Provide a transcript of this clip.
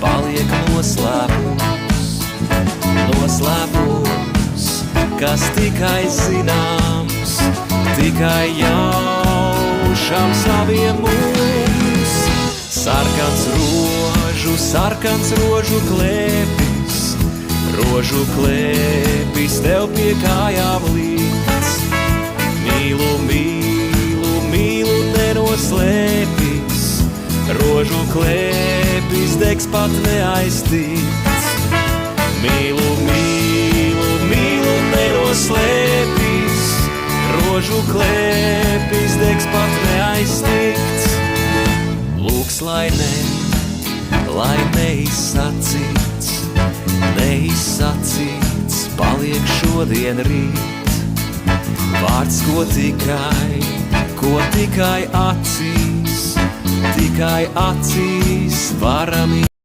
paliek noslēpums, kas tikai zināms, tikai jaušam saviem mums. Sarkans rožu klēpis, tev pie kājām līdz. Mīlu, nenoslēpis, rožu klēpis, degs pat neaiztīts. Mīlu, nenoslēpis, rožu klēpis, degs pat neaiztīts. Lūks, lai neizsacīts, paliek šodien rīt. Vārds, ko tikai acīs varam